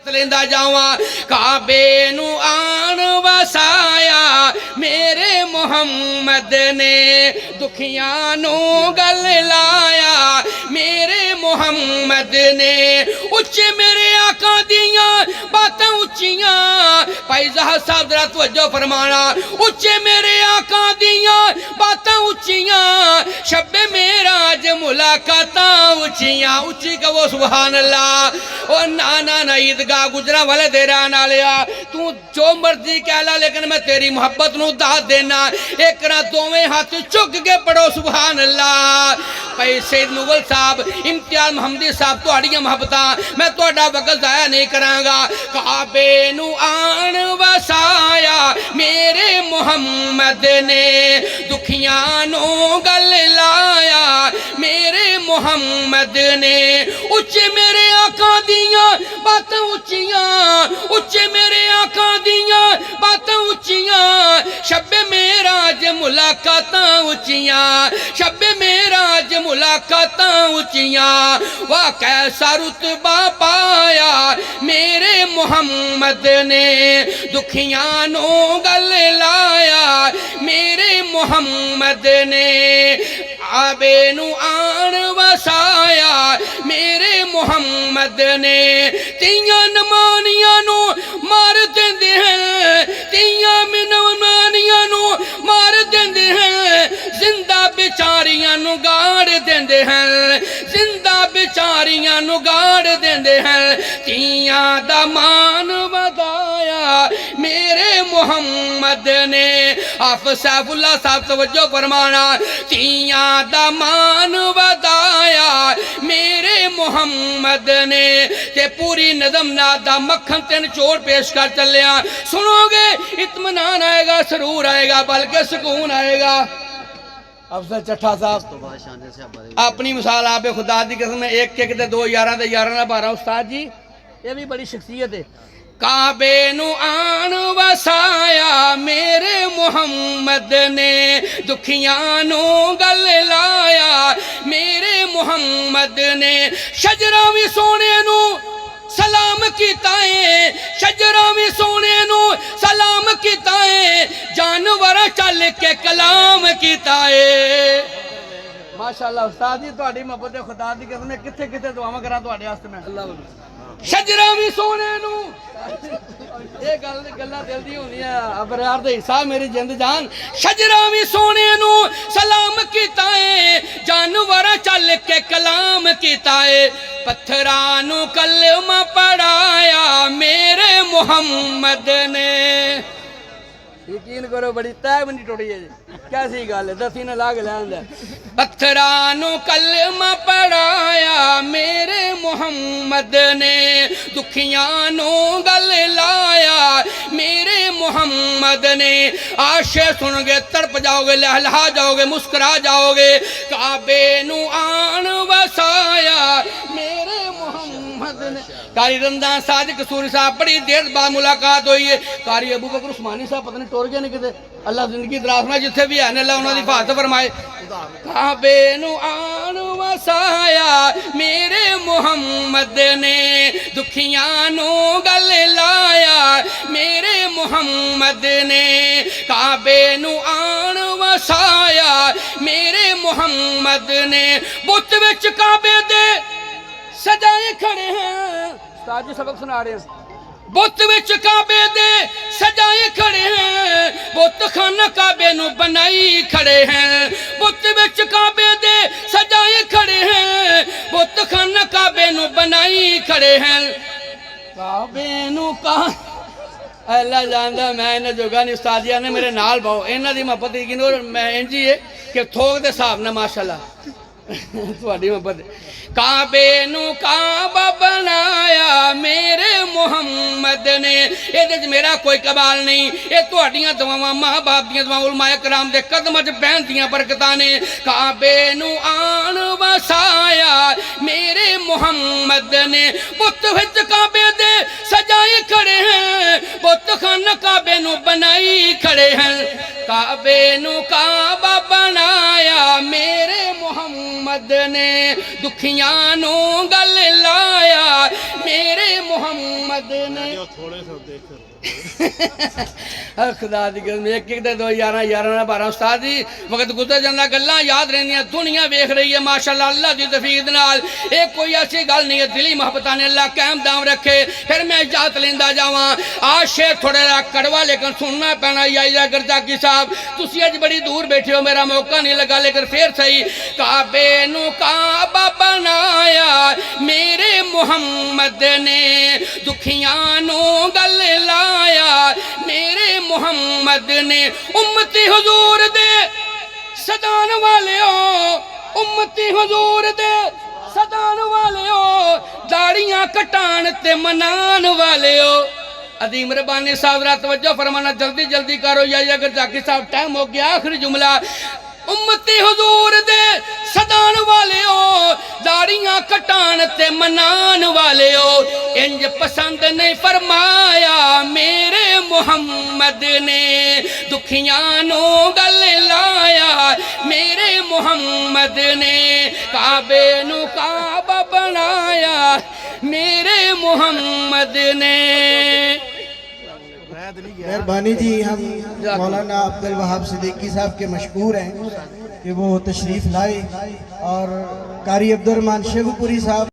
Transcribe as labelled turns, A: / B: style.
A: शर्त लेंदा जावा। काबे नू आन वसाया मेरे मुहम्मद ने, दुखियां नू गल लाया मेरे मुहम्मद ने। उच्चे मेरे आका दियां बातां उच्चियां, भाई ज़हर साहब जरा तवज्जो फरमाना। उच्चे मेरे आका दियां बातां उच्चियां, शब्बे मेराज मुलाकातां उच्चियां। उच्ची कहो सुभान अल्लाह। ओ ना ना ना ईदगाह गुजरा वाले दे रहन वालिया, तू जो मर्जी कह ला लेकिन मैं तेरी मुहब्बत नू दास देना। एक ना दोवें हाथ चुक के पढ़ो सुभान अल्लाह। भाई सैयद मुगल साहब, इम्तियाज मोहम्मदी साहब, तुहाड़ियां मुहब्बतां मैं तुहाडा वक्त जाया नहीं करांगा। काबे नू आन वसाया मेरे मुहम्मद ने, दुखियां नू गल लाया मेरे मुहम्मद ने। उच्चे मेरे आका दियां बातां उच्चियां, उच्चे मेरे आका दियां बातां उच्चियां, शब्बे मेराज मुलाकातां उच्चियां, शब्बे मेराज मुलाकातां उच्चियां। वाह कैसा रुतबा पाया मेरे मुहम्मद ने, दुखियां नू गल लाया मेरे मुहम्मद ने। आबे नू आन वसाया मेरे मुहम्मद ने। तियां नमानियां नू मार देंदे हैं, तियां नमानियां नू मार देंदे हैं, जिंदा बेचारियां नू गाड़ देंदे हैं, जिंदा बेचारियां नू गाड़ देंदे हैं। तियां दा मान वधाया मेरे मुहम्मद ने। आप सैफुल्लाह साहब तवज्जो फरमाना। तियां दा मान वधाया मेरे मुहम्मद ने। ते पूरी नज़म नाद दा मक्खन ते निचोड़ पेश कर चलिया। सुनोगे इत्मीनान आएगा, सरूर आएगा, बल्कि सुकून आएगा। अफसर चट्ठा साहब अपनी मिसाल आप खुदा दी कसम में एक एक दे दो 11 12 उस्ताद जी, ये भी बड़ी शख्सियत है। काबे नू आन वसाया मेरे मुहम्मद ने, दुखियां नू गल लाया मेरे मुहम्मद ने। शजरा भी सोने नू सलाम कीता है, शजरा भी सोने नू सलाम कीता है, जानवर चल के कलाम कीता है। माशाअल्लाह उस्ताद जी, तुहाडी मोहब्बत खुदा दी कसम में किथे किथे दुआवां करा तुहाडे वास्ते मैं। अल्लाह शजरा भी सोने नू, ये गल्लां दिल दी होंदियां अबरार दे हिस्सा मेरी जिंद जान। शजरा भी सोने नू सलाम कीता है, जानवर चल के कलाम कीता है, पत्थरां नू कलमा पढ़ाया मेरे मुहम्मद ने। यकीन करो बड़ी तय बनी टुटी है जी, कैसी गल है, दसी ना ला के लैंदा। पत्थरां नू कलमा पढ़ाया मेरे मुहम्मद ने, दुखियां नू गल लाया मेरे मुहम्मद ने। आशे सुनोगे तड़प जाओगे, लहलहा जाओगे, मुस्कुरा जाओगे। काबे नू आन वसाया मेरे मुहम्मद ने। कारी रमजान सादिक कसूरी साहब बड़ी देर बाद मुलाकात हुई है। कारी अबू बकर उस्मानी साहब पता नहीं टुर गए नहीं किते, अल्लाह जिंदगी दराज में जिथे भी है अल्लाह उन्होंने हिफाजत फरमाए। काबे नू आन वसाया मेरे मुहम्मद ने, दुखियां नू गल लाया मेरे मुहम्मद ने। काबे नू आन वसाया मेरे मुहम्मद ने। बुत विच काबे दे सजाए खड़े हैं, उस्ताद जी सबक सुना रहे हैं। बुत विच काबे दे सजाए खड़े हैं, बुत खाना काबे नू बनाई खड़े हैं। बुत विच काबे दे सजाए खड़े हैं, बुत खाना काबे नू बनाई खड़े हैं। काबे नू का अल्लाह जानदा मैं इन्हें जोगा नहीं। उस्तादिया ने मेरे नाल बहु इन्हों की मोहब्बत यकीन मैं इंज ही है कि थोक के हिसाब न माशाअल्लाह थोड़ी मोहब्बत। काबे नू काबा बनाया मेरे मुहम्मद ने, ये मेरा कोई कमाल नहीं, ये तुहाड़ियां दुआवां माँ बाप दियां दुआवां उलमाए कराम दे कदमां च बहन दियां बरकतां ने। काबे नू आन वसाया मेरे मुहम्मद ने। बुत विच काबे दे सजाए खड़े हैं, बुत खाना काबे नू बनाई खड़े हैं। काबे नू काबा बनाया मेरे मुहम्मद ने, दुखियां नू गल लाया मेरे मुहम्मद मुहम्मद ने
B: थोड़े से देख
A: खुदा दी कसम एक एक 2 11 11 12 उस्ताद जी वक्त गुजर जांदा गल्लां याद रहंदियां दुनिया वेख रही है माशाअल्लाह अल्लाह दी तौफीक नाल एक कोई ऐसी गल नहीं है दिली मोहब्बतां ने अल्लाह कायम दाम रखे फिर मैं इजाजत लेंदा जावां आज शेर थोड़ा सा कड़वा लेकिन सुनना पैना या गर्जाकी साहब तुसी अज बड़ी दूर बैठे हो मेरा मौका नहीं लगा लेकिन फिर सही काबे नु काबा बनाया मेरे मुहम्मद ने दुखियां नु गल लाया मेरे मुहम्मद ने उम्मती हुजूर दे सदान वाले हो उम्मती हुजूर दे सदान वाले हो दाड़ियां कटान ते मनान वाले हो अदीम रबानी साहब रात तवज्जो फरमाना जल्दी जल्दी करो या अगर जाकिर साहब टाइम हो गया आखिरी जुमला उम्मती हुजूर दे सदान वाले हो दाड़ियां कटान ते मनान वाले हो इंज पसंद नहीं फरमाया मेरे मुहम्मद ने दुखियां नु गल लाया मेरे मुहम्मद ने काबे नु काबा बनाया मेरे मुहम्मद ने
C: मेहरबानी जी हम मौलाना अब्दुल वहाब सिद्दीकी साहब के मशकूर हैं कि वो तशरीफ़ लाए और कारी अब्दुल रहमान शेखपुरी साहब